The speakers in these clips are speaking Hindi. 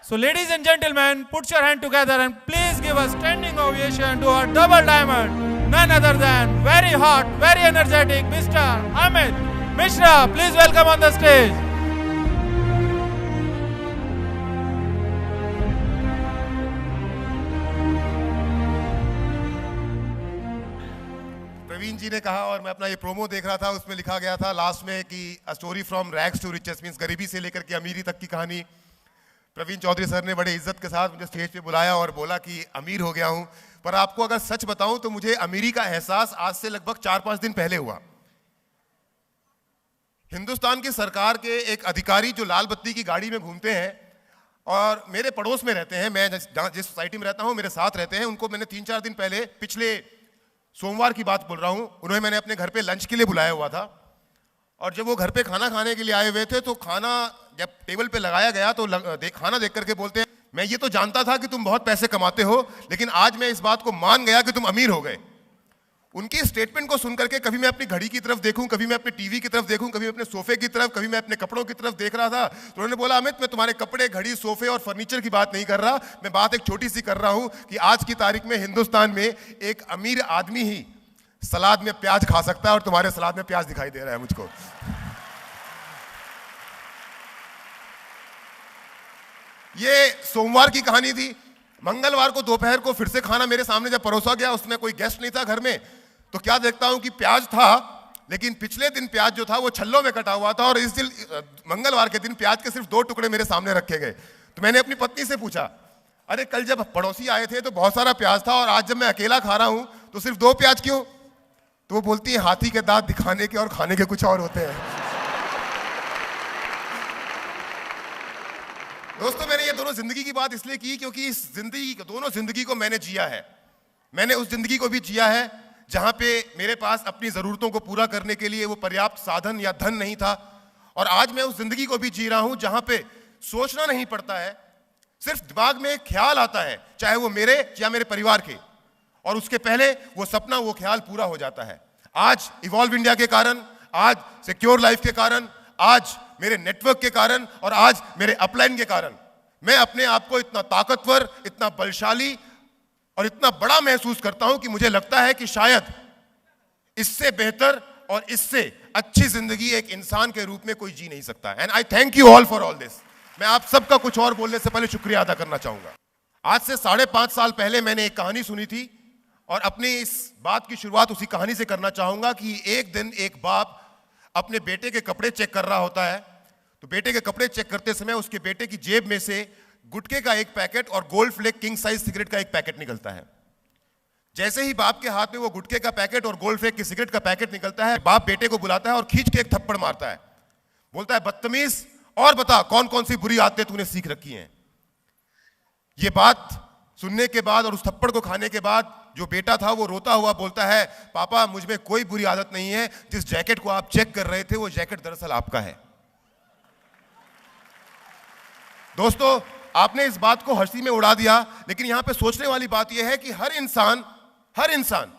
So ladies and gentlemen, put your hand together and please give a standing ovation to our double diamond, none other than very hot, very energetic Mr. Amit Mishra. Please welcome on the stage. Praveen जी ने कहा और मैं अपना ये प्रोमो देख रहा था, उसमें लिखा गया था लास्ट में कि a story from rags to riches, means गरीबी से लेकर के अमीरी तक की कहानी। प्रवीण चौधरी सर ने बड़े इज्जत के साथ मुझे स्टेज पे बुलाया और बोला कि अमीर हो गया हूं। पर आपको अगर सच बताऊं तो मुझे अमीरी का एहसास आज से लगभग 4-5 दिन पहले हुआ। हिंदुस्तान की सरकार के एक अधिकारी जो लाल बत्ती की गाड़ी में घूमते हैं और मेरे पड़ोस में रहते हैं, मैं जिस सोसाइटी में रहता हूं मेरे साथ रहते हैं, उनको मैंने 3-4 दिन पहले, पिछले सोमवार की बात बोल रहा हूं, उन्हें मैंने अपने घर पे लंच के लिए बुलाया हुआ था। और जब वो घर पे खाना खाने के लिए आए हुए थे तो खाना जब टेबल पे लगाया गया तो खाना देख करके बोलते हैं, मैं ये तो जानता था कि तुम बहुत पैसे कमाते हो, लेकिन आज मैं इस बात को मान गया कि तुम अमीर हो गए। उनकी स्टेटमेंट को सुन करके कभी मैं अपनी घड़ी की तरफ देखूं, कभी मैं अपने टीवी की तरफ देखूं, कभी अपने सोफे की तरफ, कभी मैं अपने कपड़ों की तरफ देख रहा था। तो उन्होंने बोला, अमित मैं तुम्हारे कपड़े, घड़ी, सोफे और फर्नीचर की बात नहीं कर रहा, मैं बात एक छोटी सी कर रहा हूं कि आज की तारीख में हिंदुस्तान में एक अमीर आदमी ही सलाद में प्याज खा सकता है और तुम्हारे सलाद में प्याज दिखाई दे रहा है मुझको। ये सोमवार की कहानी थी। मंगलवार को दोपहर को फिर से खाना मेरे सामने जब परोसा गया, उसमें कोई गेस्ट नहीं था घर में, तो क्या देखता हूं कि प्याज था, लेकिन पिछले दिन प्याज जो था वो छल्लों में कटा हुआ था और इस दिन मंगलवार के दिन प्याज के सिर्फ 2 टुकड़े मेरे सामने रखे गए। तो मैंने अपनी पत्नी से पूछा, अरे कल जब पड़ोसी आए थे तो बहुत सारा प्याज था और आज जब मैं अकेला खा रहा हूं तो सिर्फ 2 प्याज क्यों? तो वो बोलती है, हाथी के दांत दिखाने के और खाने के कुछ और होते हैं। दोस्तों, मैंने ये दोनों जिंदगी की बात इसलिए की क्योंकि इस दोनों जिंदगी को मैंने जिया है। मैंने उस जिंदगी को भी जिया है जहां पे मेरे पास अपनी जरूरतों को पूरा करने के लिए वो पर्याप्त साधन या धन नहीं था, और आज मैं उस जिंदगी को भी जी रहा हूं जहां पे सोचना नहीं पड़ता है, सिर्फ दिमाग में एक ख्याल आता है, चाहे वो मेरे या मेरे परिवार के, और उसके पहले वो सपना, वो ख्याल पूरा हो जाता है। आज इवॉल्व इंडिया के कारण, आज सिक्योर लाइफ के कारण, आज मेरे नेटवर्क के कारण और आज मेरे अपलाइन के कारण मैं अपने आप को इतना ताकतवर, इतना बलशाली और इतना बड़ा महसूस करता हूं कि मुझे लगता है कि शायद इससे बेहतर और इससे अच्छी जिंदगी एक इंसान के रूप में कोई जी नहीं सकता। And I thank you all for all this. मैं आप सबका कुछ और बोलने से पहले शुक्रिया अदा करना चाहूंगा। आज से 5.5 साल पहले मैंने एक कहानी सुनी थी और अपनी इस बात की शुरुआत उसी कहानी से करना चाहूंगा कि एक दिन एक बाप अपने बेटे के कपड़े चेक कर रहा होता है। तो बेटे के कपड़े चेक करते समय उसके बेटे की जेब में से गुटखे का एक पैकेट और Gold Flake king size cigarette का एक पैकेट निकलता है। जैसे ही बाप के हाथ में वो गुटखे का पैकेट और गोल्ड फ्लेक की सिगरेट का पैकेट निकलता है, बाप बेटे को बुलाता है और खींच के एक थप्पड़ मारता है। बोलता है, बदतमीज, और बता कौन कौन सी बुरी आदतें तूने सीख रखी हैं। ये बात सुनने के बाद और उस थप्पड़ को खाने के बाद जो बेटा था वो रोता हुआ बोलता है, पापा मुझ में कोई बुरी आदत नहीं है, जिस जैकेट को आप चेक कर रहे थे वो जैकेट दरअसल आपका है। दोस्तों, आपने इस बात को हंसी में उड़ा दिया, लेकिन यहां पे सोचने वाली बात यह है कि हर इंसान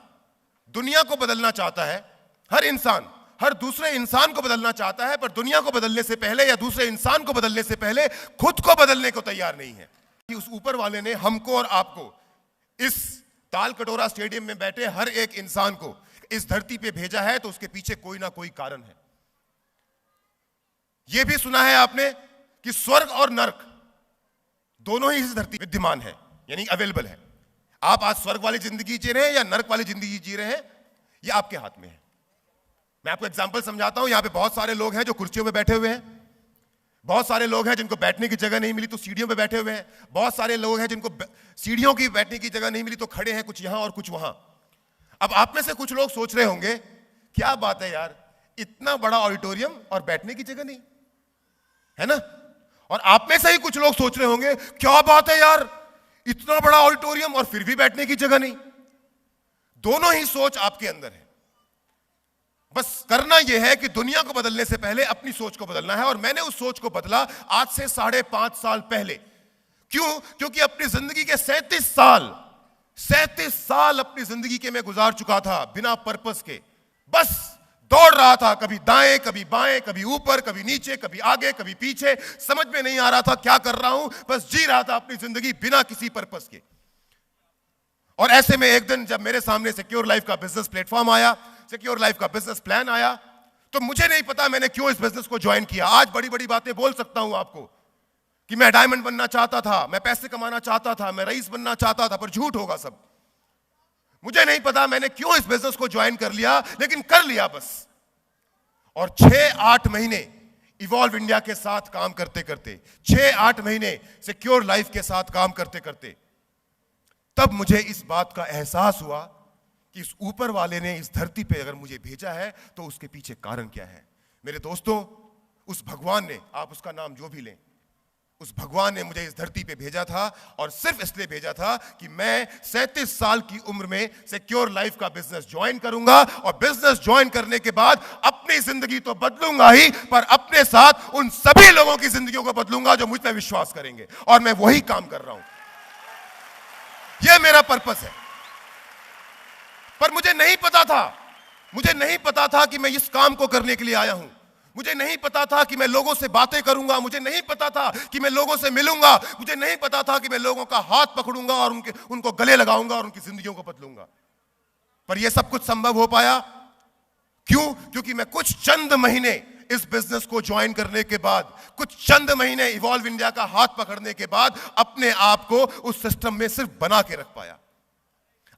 दुनिया को बदलना चाहता है। हर इंसान हर दूसरे इंसान को बदलना चाहता है, पर दुनिया को बदलने से पहले या दूसरे इंसान को बदलने से पहले खुद को बदलने को तैयार नहीं है। कि उस ऊपर वाले ने हमको और आपको, इस ताल कटोरा स्टेडियम में बैठे हर एक इंसान को इस धरती पे भेजा है, तो उसके पीछे कोई ना कोई कारण है। यह भी सुना है आपने कि स्वर्ग और नरक दोनों ही इस धरती पे विद्यमान है, यानी अवेलेबल है। आप आज स्वर्ग वाली जिंदगी जी रहे हैं या नरक वाली जिंदगी जी रहे हैं, यह आपके हाथ में है। मैं आपको एग्जांपल समझाता हूं। यहां पे बहुत सारे लोग हैं जो कुर्सियों पे बैठे हुए हैं, बहुत सारे लोग हैं जिनको बैठने की जगह नहीं मिली तो सीढ़ियों पे बैठे हुए हैं, बहुत सारे लोग हैं जिनको सीढ़ियों की बैठने की जगह नहीं मिली तो खड़े हैं, कुछ यहां और कुछ वहां। अब आप में से कुछ लोग सोच रहे होंगे, क्या बात है यार, इतना बड़ा ऑडिटोरियम और बैठने की जगह नहीं है ना। और आप में से ही कुछ लोग सोच रहे होंगे, क्या बात है यार, इतना बड़ा ऑडिटोरियम और फिर भी बैठने की जगह नहीं। दोनों ही सोच आपके अंदर है। बस करना यह है कि दुनिया को बदलने से पहले अपनी सोच को बदलना है, और मैंने उस सोच को बदला आज से 5.5 साल पहले। क्यों? क्योंकि अपनी जिंदगी के 37 साल अपनी जिंदगी के मैं गुजार चुका था बिना पर्पस के, बस दौड़ रहा था, कभी दाएं कभी बाएं, कभी ऊपर कभी नीचे, कभी आगे कभी पीछे, समझ में नहीं आ रहा था क्या कर रहा हूं, बस जी रहा था अपनी जिंदगी बिना किसी पर्पस के। और ऐसे में एक दिन जब मेरे सामने सिक्योर लाइफ का बिजनेस प्लेटफॉर्म आया, सिक्योर लाइफ का बिजनेस प्लान आया, तो मुझे नहीं पता मैंने क्यों इस बिजनेस को ज्वाइन किया। आज बड़ी बड़ी बातें बोल सकता हूं आपको कि मैं डायमंड बनना चाहता था, मैं पैसे कमाना चाहता था, मैं रईस बनना चाहता था, पर झूठ होगा सब। मुझे नहीं पता मैंने क्यों इस बिजनेस को ज्वाइन कर लिया, लेकिन कर लिया बस। और 6-8 महीने इवॉल्व इंडिया के साथ काम करते करते, 6-8 महीने सिक्योर लाइफ के साथ काम करते करते, तब मुझे इस बात का एहसास हुआ कि इस ऊपर वाले ने इस धरती पे अगर मुझे भेजा है तो उसके पीछे कारण क्या है। मेरे दोस्तों, उस भगवान ने, आप उसका नाम जो भी लें, उस भगवान ने मुझे इस धरती पे भेजा था, और सिर्फ इसलिए भेजा था कि मैं 37 साल की उम्र में सिक्योर लाइफ का बिजनेस ज्वाइन करूंगा, और बिजनेस ज्वाइन करने के बाद अपनी जिंदगी तो बदलूंगा ही, पर अपने साथ उन सभी लोगों की जिंदगियों को बदलूंगा जो मुझ पर विश्वास करेंगे। और मैं वही काम कर रहा हूं, यह मेरा पर्पस है। पर मुझे नहीं पता था कि मैं इस काम को करने के लिए आया हूं। मुझे नहीं पता था कि मैं लोगों से बातें करूंगा, मुझे नहीं पता था कि मैं लोगों से मिलूंगा, मुझे नहीं पता था कि मैं लोगों का हाथ पकड़ूंगा और उनको गले लगाऊंगा और उनकी जिंदगियों को बदलूंगा। पर यह सब कुछ संभव हो पाया क्यों? क्योंकि मैं कुछ चंद महीने इस बिजनेस को ज्वाइन करने के बाद, कुछ चंद महीने इवॉल्व इंडिया का हाथ पकड़ने के बाद अपने आप को उस सिस्टम में सिर्फ बना के रख पाया।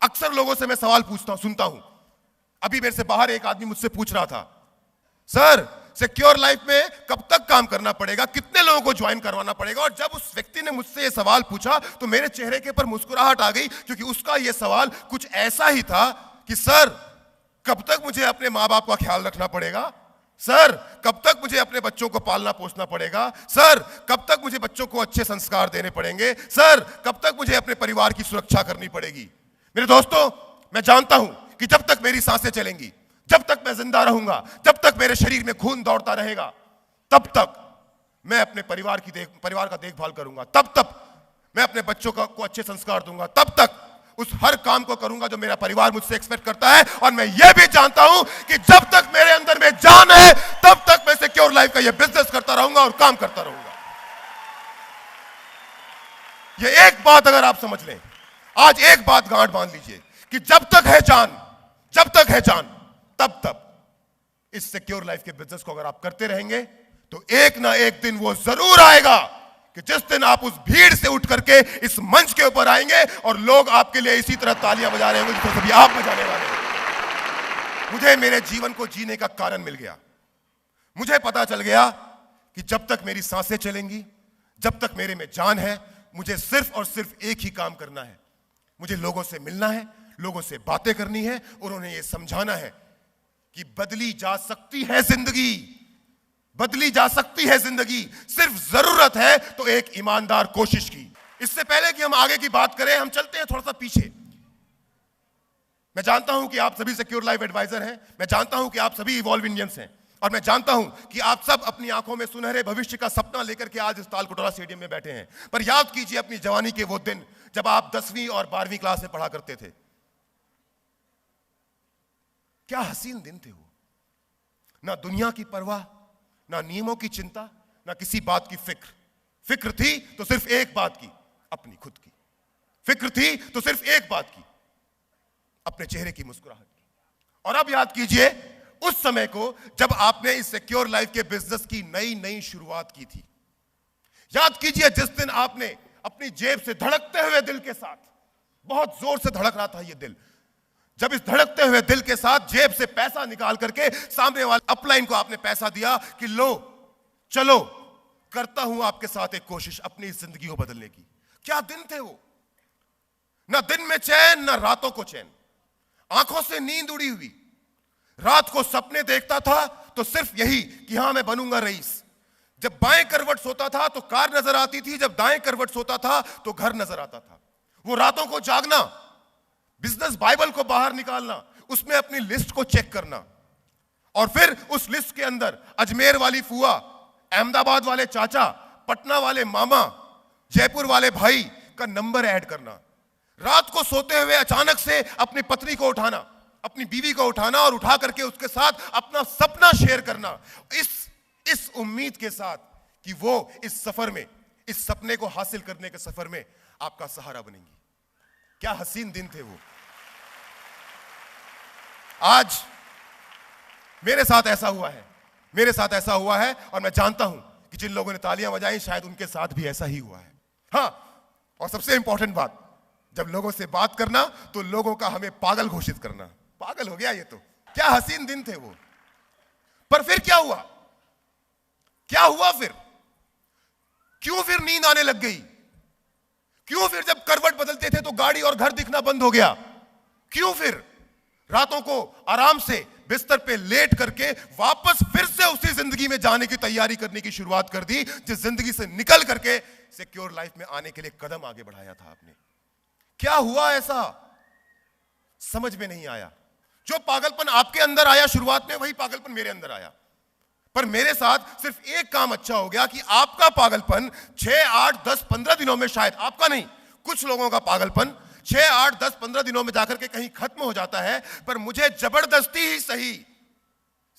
अक्सर लोगों से मैं सवाल सुनता हूं। अभी मेरे से बाहर एक आदमी मुझसे पूछ रहा था, सर सिक्योर लाइफ में कब तक काम करना पड़ेगा, कितने लोगों को ज्वाइन करवाना पड़ेगा? और जब उस व्यक्ति ने मुझसे यह सवाल पूछा तो मेरे चेहरे के ऊपर मुस्कुराहट आ गई, क्योंकि उसका यह सवाल कुछ ऐसा ही था कि सर कब तक मुझे अपने माँ बाप का ख्याल रखना पड़ेगा, सर कब तक मुझे अपने बच्चों को पालना पोसना पड़ेगा, सर कब तक मुझे बच्चों को अच्छे संस्कार देने पड़ेंगे, सर कब तक मुझे अपने परिवार की सुरक्षा करनी पड़ेगी। मेरे दोस्तों, मैं जानता हूं कि जब तक मेरी सांसें चलेंगी, जब तक मैं जिंदा रहूंगा, जब तक मेरे शरीर में खून दौड़ता रहेगा, तब तक मैं अपने परिवार का देखभाल करूंगा, तब तक मैं अपने बच्चों को अच्छे संस्कार दूंगा, तब तक उस हर काम को करूंगा जो मेरा परिवार मुझसे एक्सपेक्ट करता है। और मैं यह भी जानता हूं कि जब तक मेरे अंदर में जान है, तब तक मैं सिक्योर लाइफ का यह बिजनेस करता रहूंगा और काम करता रहूंगा। यह एक बात अगर आप समझ लें, आज एक बात गांठ बांध लीजिए कि जब तक है जान, तब तक इस सिक्योर लाइफ के बिजनेस को अगर आप करते रहेंगे तो एक ना एक दिन वो जरूर आएगा कि जिस दिन आप उस भीड़ से उठ करके इस मंच के ऊपर आएंगे और लोग आपके लिए इसी तरह तालियां बजा रहे होंगे जिससे सभी आप बजाने वाले हैं। मुझे मेरे जीवन को जीने का कारण मिल गया। मुझे पता चल गया कि जब तक मेरी सांसें चलेंगी, जब तक मेरे में जान है, मुझे सिर्फ और सिर्फ एक ही काम करना है। मुझे लोगों से मिलना है, लोगों से बातें करनी है और उन्हें यह समझाना है कि बदली जा सकती है जिंदगी, बदली जा सकती है जिंदगी, सिर्फ जरूरत है तो एक ईमानदार कोशिश की। इससे पहले कि हम आगे की बात करें, हम चलते हैं थोड़ा सा पीछे। मैं जानता हूं कि आप सभी सिक्योर लाइफ एडवाइजर हैं, मैं जानता हूं कि आप सभी इवॉल्व इंडियंस हैं, और मैं जानता हूं कि आप सब अपनी आंखों में सुनहरे भविष्य का सपना लेकर के आज इस तालकटोरा स्टेडियम में बैठे हैं। पर याद कीजिए अपनी जवानी के वो दिन जब आप 10वीं और 12वीं क्लास में पढ़ा करते थे। क्या हसीन दिन थे वो। ना दुनिया की परवाह, ना नियमों की चिंता, ना किसी बात की फिक्र थी तो सिर्फ एक बात की, अपनी खुद की। फिक्र थी तो सिर्फ एक बात की, अपने चेहरे की मुस्कुराहट की। और अब याद कीजिए उस समय को जब आपने इस सिक्योर लाइफ के बिजनेस की नई शुरुआत की थी। याद कीजिए जिस दिन आपने अपनी जेब से धड़कते हुए दिल के साथ, बहुत जोर से धड़क रहा था ये दिल, जब इस धड़कते हुए दिल के साथ जेब से पैसा निकाल करके सामने वाले अपलाइन को आपने पैसा दिया कि लो चलो करता हूं आपके साथ एक कोशिश अपनी इस जिंदगी को बदलने की। क्या दिन थे वो। ना दिन में चैन, ना रातों को चैन, आंखों से नींद उड़ी हुई। रात को सपने देखता था तो सिर्फ यही कि हां मैं बनूंगा रईस। जब बाएं करवट सोता था तो कार नजर आती थी, जब दाएं करवट सोता था तो घर नजर आता था। वो रातों को जागना, बिजनेस बाइबल को बाहर निकालना, उसमें अपनी लिस्ट को चेक करना, और फिर उस लिस्ट के अंदर अजमेर वाली फुआ, अहमदाबाद वाले चाचा, पटना वाले मामा, जयपुर वाले भाई का नंबर ऐड करना। रात को सोते हुए अचानक से अपनी पत्नी को उठाना, अपनी बीवी को उठाना और उठा करके उसके साथ अपना सपना शेयर करना, इस उम्मीद के साथ कि वो इस सफर में, इस सपने को हासिल करने के सफर में आपका सहारा बनेंगी। क्या हसीन दिन थे वो। आज मेरे साथ ऐसा हुआ है, मेरे साथ ऐसा हुआ है, और मैं जानता हूं कि जिन लोगों ने तालियां बजाई शायद उनके साथ भी ऐसा ही हुआ है। हां, और सबसे इंपॉर्टेंट बात, जब लोगों से बात करना तो लोगों का हमें पागल घोषित करना। पागल हो गया ये तो। क्या हसीन दिन थे वो। पर फिर क्या हुआ, क्या हुआ फिर? क्यों फिर नींद आने लग गई? क्यों फिर जब करवट बदलते थे तो गाड़ी और घर दिखना बंद हो गया? क्यों फिर रातों को आराम से बिस्तर पे लेट करके वापस फिर से उसी जिंदगी में जाने की तैयारी करने की शुरुआत कर दी जिस जिंदगी से निकल करके सिक्योर लाइफ में आने के लिए कदम आगे बढ़ाया था आपने? क्या हुआ ऐसा? समझ में नहीं आया। जो पागलपन आपके अंदर आया शुरुआत में, वही पागलपन मेरे अंदर आया। पर मेरे साथ सिर्फ एक काम अच्छा हो गया कि आपका पागलपन 6, 8, 10, 15 दिनों में, शायद आपका नहीं, कुछ लोगों का पागलपन 6, 8, 10, 15 दिनों में जाकर के कहीं खत्म हो जाता है। पर मुझे जबरदस्ती ही सही,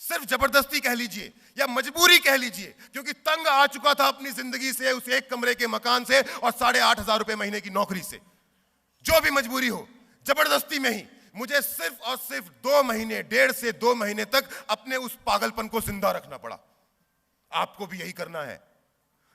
सिर्फ जबरदस्ती कह लीजिए या मजबूरी कह लीजिए, क्योंकि तंग आ चुका था अपनी जिंदगी से, उस एक कमरे के मकान से और 8,500 रुपए महीने की नौकरी से। जो भी मजबूरी हो, जबरदस्ती में ही मुझे सिर्फ और सिर्फ 2 महीने, 1.5 से 2 महीने तक अपने उस पागलपन को जिंदा रखना पड़ा। आपको भी यही करना है।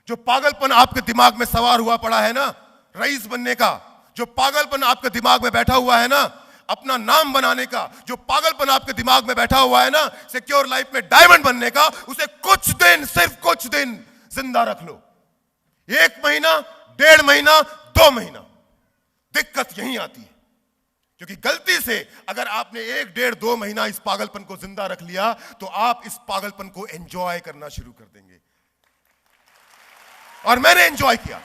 जो पागलपन आपके दिमाग में सवार हुआ पड़ा है ना रईस बनने का, जो पागलपन आपके दिमाग में बैठा हुआ है ना अपना नाम बनाने का, जो पागलपन आपके दिमाग में बैठा हुआ है ना सिक्योर लाइफ में डायमंड बनने का, उसे कुछ दिन, सिर्फ कुछ दिन जिंदा रख लो। 1 महीना, 1.5 महीना, 2 महीना, दिक्कत यहीं आती है। क्योंकि गलती से अगर आपने 1, 1.5, 2 महीना इस पागलपन को जिंदा रख लिया तो आप इस पागलपन को एंजॉय करना शुरू कर देंगे। और मैंने एंजॉय किया,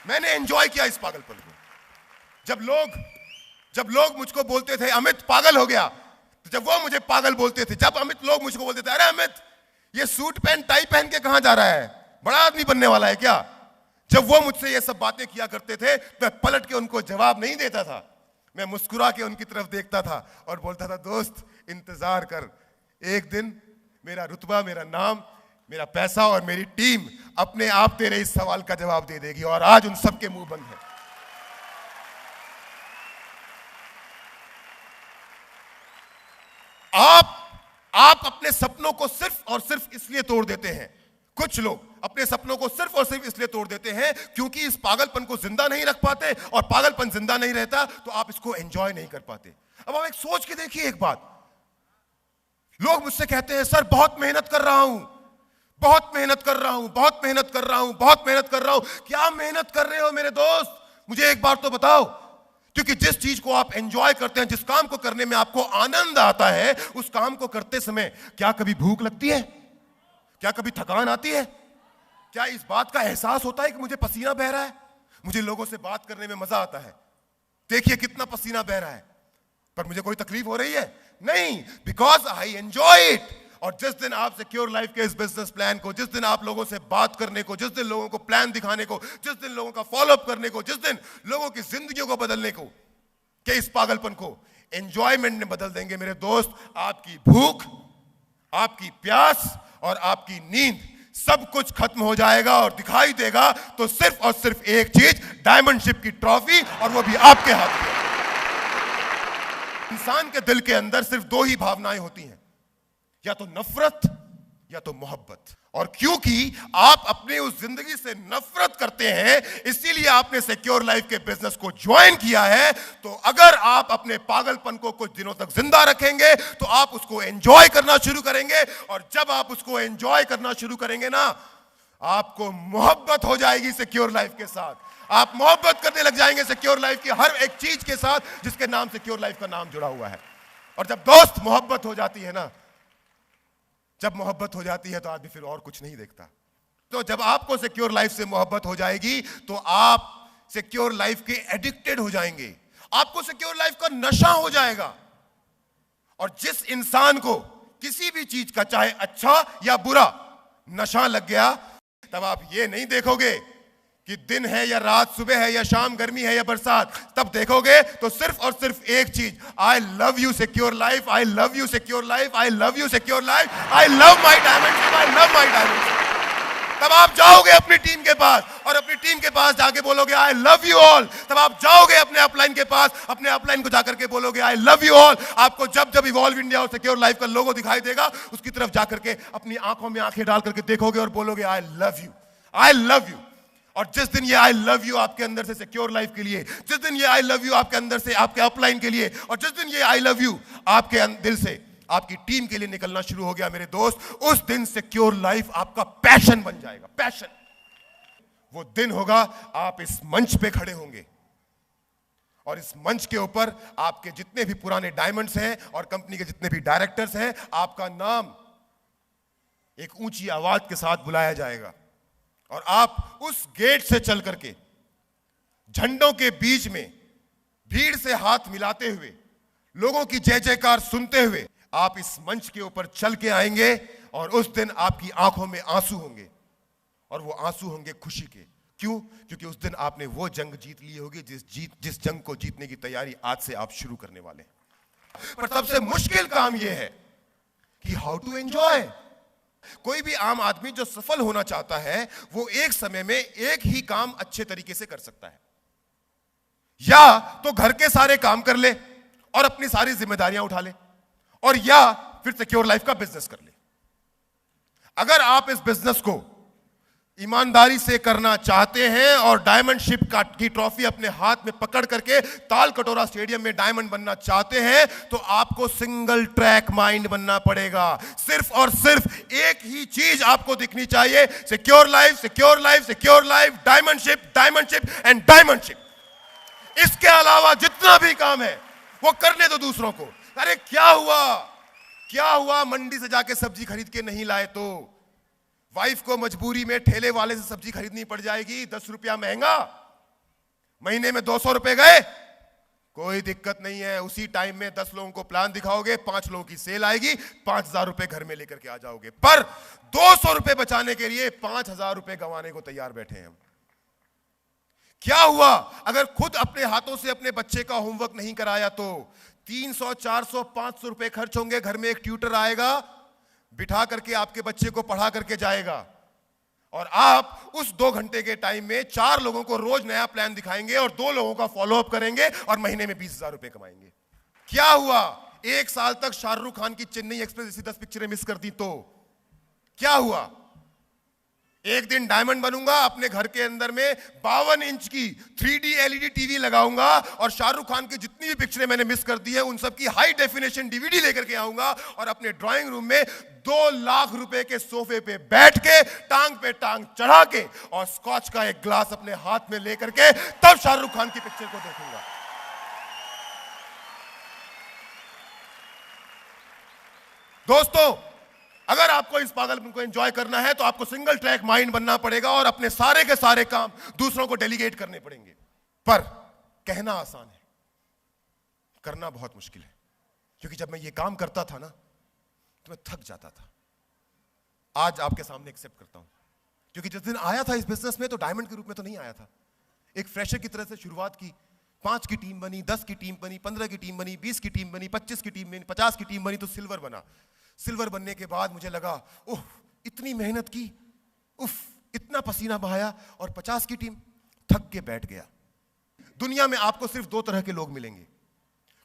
मैंने एंजॉय किया इस पागलपन को। जब लोग मुझको बोलते थे अमित पागल हो गया, तो जब वो मुझे पागल बोलते थे, जब लोग मुझको बोलते थे अरे अमित ये सूट पहन टाई पहन के कहां जा रहा है, बड़ा आदमी बनने वाला है क्या, जब वो मुझसे ये सब बातें किया करते थे मैं पलट के उनको जवाब नहीं देता था। मैं मुस्कुरा के उनकी तरफ देखता था और बोलता था दोस्त इंतजार कर, एक दिन मेरा रुतबा, मेरा नाम, मेरा पैसा और मेरी टीम अपने आप तेरे इस सवाल का जवाब दे देगी। और आज उन सबके मुंह बंद है। आप अपने सपनों को सिर्फ और सिर्फ इसलिए तोड़ देते हैं, कुछ लोग अपने सपनों को सिर्फ और सिर्फ इसलिए तोड़ देते हैं क्योंकि इस पागलपन को जिंदा नहीं रख पाते, और पागलपन जिंदा नहीं रहता तो आप इसको एंजॉय नहीं कर पाते। अब आप एक सोच के देखिए एक बात, लोग मुझसे कहते हैं सर बहुत मेहनत कर रहा हूं, बहुत मेहनत कर रहा हूं, बहुत मेहनत कर रहा हूं, बहुत मेहनत कर रहा हूं। क्या मेहनत कर रहे हो मेरे दोस्त, मुझे एक बार तो बताओ। क्योंकि जिस चीज को आप एंजॉय करते हैं, जिस काम को करने में आपको आनंद आता है, उस काम को करते समय क्या कभी भूख लगती है, क्या कभी थकान आती है, क्या इस बात का एहसास होता है कि मुझे पसीना बह रहा है, मुझे लोगों से बात करने में मजा आता है, देखिए कितना पसीना बह रहा है, पर मुझे कोई तकलीफ हो रही है नहीं, बिकॉज आई एंजॉय इट। और जिस दिन आप सिक्योर लाइफ के इस बिजनेस प्लान को, जिस दिन आप लोगों से बात करने को, जिस दिन लोगों को प्लान दिखाने को, जिस दिन लोगों का फॉलोअप करने को, जिस दिन लोगों की जिंदगियों को बदलने को, के इस पागलपन को एंजॉयमेंट में बदल देंगे मेरे दोस्त, आपकी भूख, आपकी प्यास और आपकी नींद सब कुछ खत्म हो जाएगा और दिखाई देगा तो सिर्फ और सिर्फ एक चीज, डायमंडशिप की ट्रॉफी, और वो भी आपके हाथ में। इंसान के दिल के अंदर सिर्फ 2 ही भावनाएं होती हैं, या तो नफरत या तो मोहब्बत। और क्योंकि आप अपनी उस जिंदगी से नफरत करते हैं, इसीलिए आपने सिक्योर लाइफ के बिजनेस को ज्वाइन किया है। तो अगर आप अपने पागलपन को कुछ दिनों तक जिंदा रखेंगे तो आप उसको एंजॉय करना शुरू करेंगे, और जब आप उसको एंजॉय करना शुरू करेंगे ना, आपको मोहब्बत हो जाएगी सिक्योर लाइफ के साथ। आप मोहब्बत करने लग जाएंगे सिक्योर लाइफ की हर एक चीज के साथ जिसके नाम सिक्योर लाइफ का नाम जुड़ा हुआ है। और जब दोस्त मोहब्बत हो जाती है ना, जब मोहब्बत हो जाती है तो आदमी फिर और कुछ नहीं देखता। तो जब आपको सिक्योर लाइफ से मोहब्बत हो जाएगी तो आप सिक्योर लाइफ के एडिक्टेड हो जाएंगे, आपको सिक्योर लाइफ का नशा हो जाएगा। और जिस इंसान को किसी भी चीज का, चाहे अच्छा या बुरा, नशा लग गया, तब आप ये नहीं देखोगे कि दिन है या रात, सुबह है या शाम, गर्मी है या बरसात, तब देखोगे तो सिर्फ और सिर्फ एक चीज, I love you secure life, I love you secure life, I love you secure life, I love my diamond, I love my diamond. तब आप जाओगे अपनी टीम के पास और अपनी टीम के पास जाके बोलोगे आई लव यू ऑल। तब आप जाओगे अपने अपलाइन के पास, अपने अपलाइन को जाकर के बोलोगे आई लव यू ऑल। आपको जब जब इवॉल्व इंडिया और सिक्योर लाइफ का लोगो दिखाई देगा, उसकी तरफ जाकर के अपनी आंखों में आंखें डाल करके देखोगे और बोलोगे I love you, I love you. और जिस दिन ये आई लव यू आपके अंदर से सिक्योर लाइफ के लिए, जिस दिन ये आई लव यू आपके अंदर से आपके अपलाइन के लिए, और जिस दिन ये आई लव यू आपके दिल से आपकी टीम के लिए निकलना शुरू हो गया मेरे दोस्त, उस दिन सिक्योर लाइफ आपका पैशन बन जाएगा, पैशन। वो दिन होगा आप इस मंच पे खड़े होंगे और इस मंच के ऊपर आपके जितने भी पुराने डायमंड्स हैं और कंपनी के जितने भी डायरेक्टर्स हैं, आपका नाम एक ऊंची आवाज के साथ बुलाया जाएगा और आप उस गेट से चल करके झंडों के बीच में भीड़ से हाथ मिलाते हुए, लोगों की जय जयकार सुनते हुए आप इस मंच के ऊपर चल के आएंगे और उस दिन आपकी आंखों में आंसू होंगे और वो आंसू होंगे खुशी के। क्यों? क्योंकि उस दिन आपने वो जंग जीत ली होगी जिस जंग को जीतने की तैयारी आज से आप शुरू करने वाले हैं। पर सबसे मुश्किल काम यह है कि हाउ टू एंजॉय। कोई भी आम आदमी जो सफल होना चाहता है वो एक समय में एक ही काम अच्छे तरीके से कर सकता है, या तो घर के सारे काम कर ले और अपनी सारी जिम्मेदारियां उठा ले, और या फिर सिक्योर लाइफ का बिजनेस कर ले। अगर आप इस बिजनेस को ईमानदारी से करना चाहते हैं और डायमंड शिप की ट्रॉफी अपने हाथ में पकड़ करके ताल कटोरा स्टेडियम में डायमंड बनना चाहते हैं, तो आपको सिंगल ट्रैक माइंड बनना पड़ेगा। सिर्फ और सिर्फ एक ही चीज आपको दिखनी चाहिए, secure life, secure life, secure life, diamond ship and diamond ship. इसके अलावा जितना भी काम है वो करने दो दूसरों को। अरे क्या हुआ मंडी से जाके सब्जी खरीद के नहीं लाए तो वाइफ को मजबूरी में ठेले वाले से सब्जी खरीदनी पड़ जाएगी, 10 रुपया महंगा, महीने में 200 रुपए गए, कोई दिक्कत नहीं है। उसी टाइम में 10 लोगों को प्लान दिखाओगे, 5 लोगों की सेल आएगी, 5000 रुपए घर में लेकर के आ जाओगे। पर 200 रुपए बचाने के लिए 5000 रुपए गंवाने को तैयार बैठे हैं हम। क्या हुआ अगर खुद अपने हाथों से अपने बच्चे का होमवर्क नहीं कराया तो 300, 400, 500 रुपए खर्च होंगे। घर में एक ट्यूटर आएगा, बिठा करके आपके बच्चे को पढ़ा करके जाएगा, और आप उस 2 घंटे के टाइम में 4 लोगों को रोज नया प्लान दिखाएंगे और 2 लोगों का फॉलोअप करेंगे और महीने में 20,000 रुपए कमाएंगे। क्या हुआ 1 साल तक शाहरुख खान की चेन्नई एक्सप्रेस जैसी 10 पिक्चरें मिस कर दी तो क्या हुआ? एक दिन डायमंड बनूंगा, अपने घर के अंदर में 52 इंच की 3D LED टीवी लगाऊंगा और शाहरुख खान की जितनी भी पिक्चरें मैंने मिस कर दी है उन सब की हाई डेफिनेशन DVD लेकर के आऊंगा और अपने ड्राइंग रूम में 2 लाख रुपए के सोफे पे बैठ के टांग पे टांग चढ़ा के और स्कॉच का एक ग्लास अपने हाथ में लेकर के तब शाहरुख खान की पिक्चर को देखूंगा। दोस्तों, अगर आपको इस पागलपन को एंजॉय करना है तो आपको सिंगल ट्रैक माइंड बनना पड़ेगा और अपने सारे के सारे काम दूसरों को डेलीगेट करने पड़ेंगे। पर कहना आसान है, करना बहुत मुश्किल है। क्योंकि जब मैं ये काम करता था ना तो मैं थक जाता था। आज आपके सामने एक्सेप्ट करता हूं, क्योंकि जिस दिन आया था इस बिजनेस में तो डायमंड के रूप में तो नहीं आया था। एक फ्रेशर की तरह से शुरुआत की, 5 की टीम बनी, 10 की टीम बनी, 15 की टीम बनी, 20 की टीम बनी, 25 की टीम बनी, 50 की टीम बनी, तो सिल्वर बना। सिल्वर बनने के बाद मुझे लगा ओह इतनी मेहनत की, उफ इतना पसीना बहाया, और 50 की टीम, थक के बैठ गया। दुनिया में आपको सिर्फ 2 तरह के लोग मिलेंगे।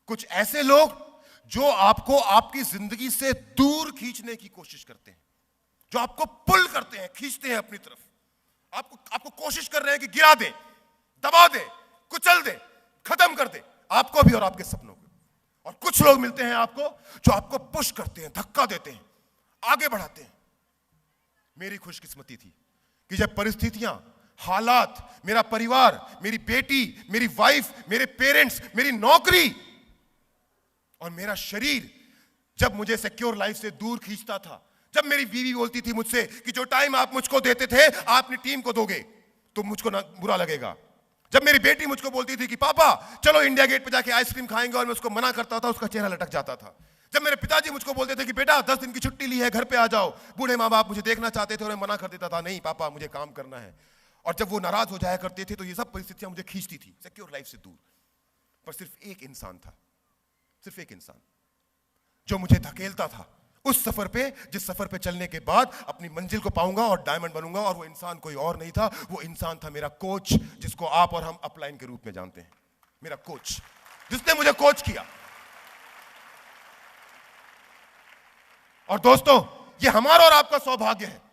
कुछ ऐसे लोग जो आपको आपकी जिंदगी से दूर खींचने की कोशिश करते हैं, जो आपको पुल करते हैं, खींचते हैं अपनी तरफ, आपको कोशिश कर रहे हैं कि गिरा दे, दबा दे, कुचल दे, खत्म कर दे आपको भी और आपके सपनों को। और कुछ लोग मिलते हैं आपको जो आपको पुश करते हैं, धक्का देते हैं, आगे बढ़ाते हैं। मेरी खुशकिस्मती थी कि जब परिस्थितियां, हालात, मेरा परिवार, मेरी बेटी, मेरी वाइफ, मेरे पेरेंट्स, मेरी नौकरी और मेरा शरीर जब मुझे सिक्योर लाइफ से दूर खींचता था, जब मेरी बीवी बोलती थी मुझसे कि जो टाइम आप मुझको देते थे आप अपनी टीम को दोगे तो मुझको ना बुरा लगेगा, जब मेरी बेटी मुझको बोलती थी कि पापा चलो इंडिया गेट पे जाके आइसक्रीम खाएंगे और मैं उसको मना करता था, उसका चेहरा लटक जाता था, जब मेरे पिताजी मुझको बोलते थे कि बेटा 10 दिन की छुट्टी ली है घर पे आ जाओ, बूढ़े माँ बाप मुझे देखना चाहते थे और मैं मना कर देता था नहीं पापा मुझे काम करना है, और जब वो नाराज हो जाया करते थे तो ये सब परिस्थितियां मुझे खींचती थी सिक्योर लाइफ से दूर। पर सिर्फ एक इंसान था, सिर्फ एक इंसान जो मुझे धकेलता था उस सफर पे, जिस सफर पे चलने के बाद अपनी मंजिल को पाऊंगा और डायमंड बनूंगा। और वो इंसान कोई और नहीं था, वो इंसान था मेरा कोच, जिसको आप और हम अपलाइन के रूप में जानते हैं। मेरा कोच, जिसने मुझे कोच किया। और दोस्तों, ये हमारा और आपका सौभाग्य है,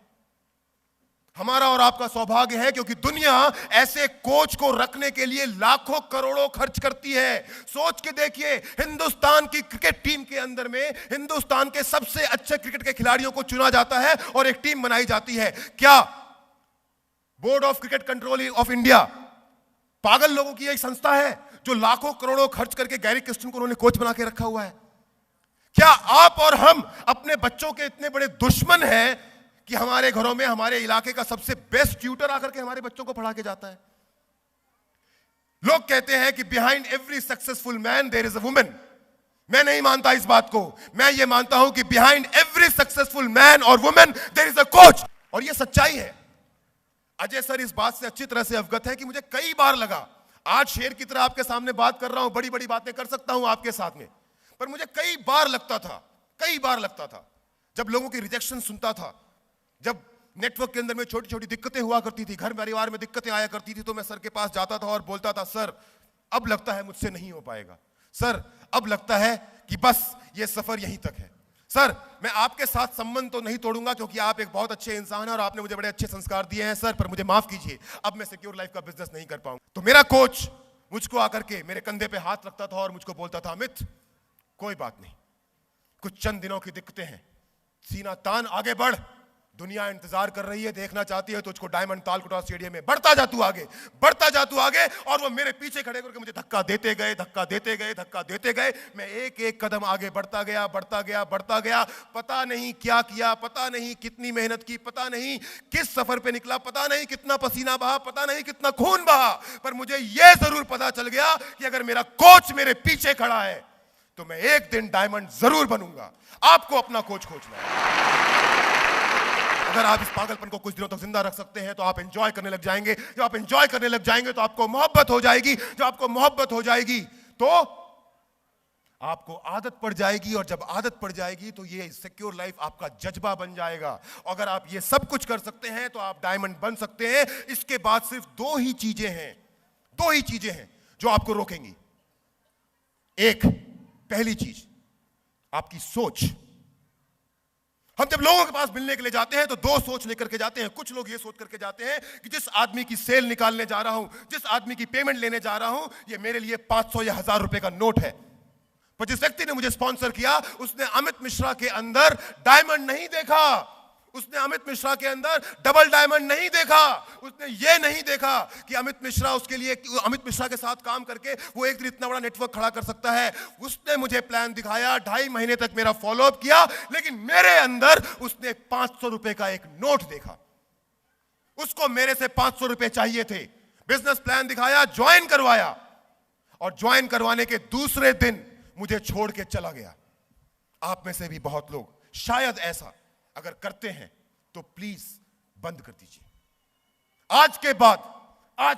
हमारा और आपका सौभाग्य है, क्योंकि दुनिया ऐसे कोच को रखने के लिए लाखों करोड़ों खर्च करती है। सोच के देखिए, हिंदुस्तान की क्रिकेट टीम के अंदर में हिंदुस्तान के सबसे अच्छे क्रिकेट के खिलाड़ियों को चुना जाता है और एक टीम बनाई जाती है। क्या board of cricket control of India पागल लोगों की एक संस्था है जो लाखों करोड़ों खर्च करके गैरी क्रिस्टन को उन्होंने कोच बना के रखा हुआ है? क्या आप और हम अपने बच्चों के इतने बड़े दुश्मन हैं कि हमारे घरों में हमारे इलाके का सबसे बेस्ट ट्यूटर आकर के हमारे बच्चों को पढ़ा के जाता है? लोग कहते हैं कि behind every successful man there is a woman. मैं नहीं मानता इस बात को। मैं ये मानता हूं कि बिहाइंड एवरी सक्सेसफुल मैन और woman there is a coach. और ये सच्चाई है। अजय सर इस बात से अच्छी तरह से अवगत है कि मुझे कई बार लगा, आज शेर की तरह आपके सामने बात कर रहा हूं, बड़ी बड़ी बातें कर सकता हूं आपके साथ में, पर मुझे कई बार लगता था जब लोगों की रिजेक्शन सुनता था, जब नेटवर्क के अंदर में छोटी छोटी दिक्कतें हुआ करती थी, घर परिवार में दिक्कतें आया करती थी, तो मैं सर के पास जाता था और बोलता था, सर अब लगता है मुझसे नहीं हो पाएगा, सर अब लगता है कि बस ये सफर यहीं तक है। सर मैं आपके साथ संबंध तो नहीं तोड़ूंगा क्योंकि आप एक बहुत अच्छे इंसान हैं और आपने मुझे बड़े अच्छे संस्कार दिए हैं सर, पर मुझे माफ कीजिए, अब मैं सिक्योर लाइफ का बिजनेस नहीं कर पाऊंगा। तो मेरा कोच मुझको आकर के मेरे कंधे पे हाथ रखता था और मुझको बोलता था, अमित कोई बात नहीं, कुछ चंद दिनों की दिक्कतें हैं, सीना तान आगे बढ़, दुनिया इंतजार कर रही है, देखना चाहती है तुझको डायमंड तालकोटा स्टेडियम में, बढ़ता जा तू आगे, बढ़ता जा तू आगे। और वो मेरे पीछे खड़े करके मुझे धक्का देते गए। मैं एक एक कदम आगे बढ़ता गया। पता नहीं क्या किया, पता नहीं कितनी मेहनत की, पता नहीं किस सफर पे निकला, पता नहीं कितना पसीना बहा, पता नहीं कितना खून बहा, पर मुझे यह जरूर पता चल गया कि अगर मेरा कोच मेरे पीछे खड़ा है तो मैं एक दिन डायमंड जरूर बनूंगा। आपको अपना कोच खोजना है। अगर आप इस पागलपन को कुछ दिनों तक जिंदा रख सकते हैं तो आप एंजॉय करने लग जाएंगे। जब आप एंजॉय करने लग जाएंगे तो आपको मोहब्बत हो जाएगी। जब आपको मोहब्बत हो जाएगी तो आपको आदत पड़ जाएगी, और जब आदत पड़ जाएगी तो ये सिक्योर लाइफ आपका जज्बा बन जाएगा। अगर आप ये सब कुछ कर सकते हैं तो आप डायमंड बन सकते हैं। इसके बाद सिर्फ दो ही चीजें हैं जो आपको रोकेंगी। एक, पहली चीज आपकी सोच। हम जब लोगों के पास मिलने के लिए जाते हैं तो दो सोच लेकर के जाते हैं। कुछ लोग ये सोच करके जाते हैं कि जिस आदमी की सेल निकालने जा रहा हूं, जिस आदमी की पेमेंट लेने जा रहा हूं, ये मेरे लिए 500 या 1000 रुपए का नोट है। पर जिस व्यक्ति ने मुझे स्पॉन्सर किया उसने अमित मिश्रा के अंदर डायमंड नहीं देखा, उसने अमित मिश्रा के अंदर डबल डायमंड नहीं देखा, उसने ये नहीं देखा कि अमित मिश्रा के साथ काम करके वो एक दिन इतना बड़ा नेटवर्क खड़ा कर सकता है। उसने मुझे प्लान दिखाया, 2.5 महीने तक मेरा फॉलोअप किया, लेकिन मेरे अंदर उसने 500 रुपए का एक नोट देखा। उसको मेरे से 500 रुपए चाहिए थे। बिजनेस प्लान दिखाया, ज्वाइन करवाया, और ज्वाइन करवाने के दूसरे दिन मुझे छोड़ के चला गया। आप में से भी बहुत लोग शायद ऐसा अगर करते हैं तो प्लीज बंद कर दीजिए। आज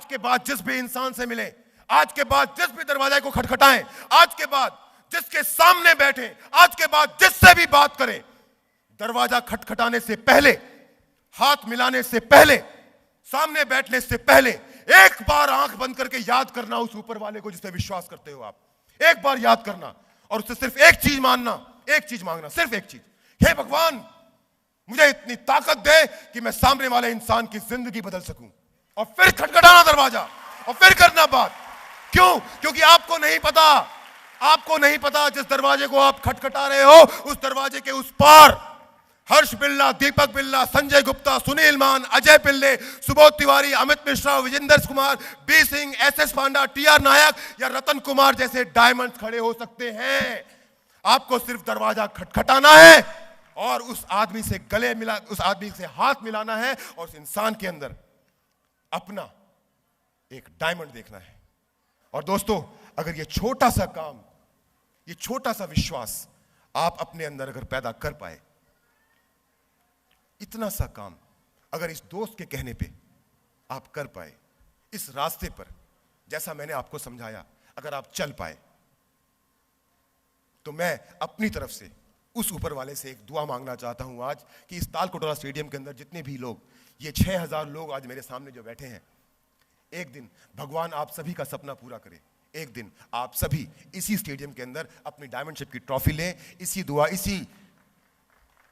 के बाद जिस भी इंसान से मिले, आज के बाद जिस भी दरवाजे को खटखटाएं, आज के बाद जिसके सामने बैठे, आज के बाद जिससे भी बात करें, दरवाजा खटखटाने से पहले, हाथ मिलाने से पहले, सामने बैठने से पहले एक बार आंख बंद करके याद करना उस ऊपर वाले को जिस पे विश्वास करते हो आप। एक बार याद करना और उससे सिर्फ एक चीज मांगना, सिर्फ एक चीज, हे भगवान मुझे इतनी ताकत दे कि मैं सामने वाले इंसान की जिंदगी बदल सकूं। और फिर खटखटाना दरवाजा और फिर करना बात। क्यों? क्योंकि आपको नहीं पता जिस दरवाजे को आप खटखटा रहे हो उस दरवाजे के उस पार हर्ष बिल्ला, दीपक बिल्ला, संजय गुप्ता, सुनील मान, अजय पिल्ले, सुबोध तिवारी, अमित मिश्रा, विजेंद्र कुमार, बी सिंह, एस पांडा, टीआर नायक या रतन कुमार जैसे डायमंड खड़े हो सकते हैं। आपको सिर्फ दरवाजा खटखटाना है और उस आदमी से हाथ मिलाना है और उस इंसान के अंदर अपना एक डायमंड देखना है। और दोस्तों, अगर ये छोटा सा काम, ये छोटा सा विश्वास आप अपने अंदर अगर पैदा कर पाए, इतना सा काम अगर इस दोस्त के कहने पे आप कर पाए, इस रास्ते पर जैसा मैंने आपको समझाया अगर आप चल पाए, तो मैं अपनी तरफ से उस ऊपर वाले से एक दुआ मांगना चाहता हूं आज कि इस तालकटोरा स्टेडियम के अंदर जितने भी लोग, ये 6000 लोग आज मेरे सामने जो बैठे हैं, एक दिन भगवान आप सभी का सपना पूरा करे। एक दिन आप सभी इसी स्टेडियम के अंदर अपनी डायमंडशिप की ट्रॉफी लें। इसी दुआ, इसी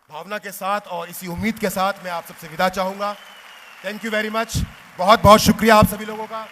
भावना के साथ और इसी उम्मीद के साथ मैं आप सबसे विदा चाहूंगा। थैंक यू वेरी मच, बहुत बहुत शुक्रिया आप सभी लोगों का।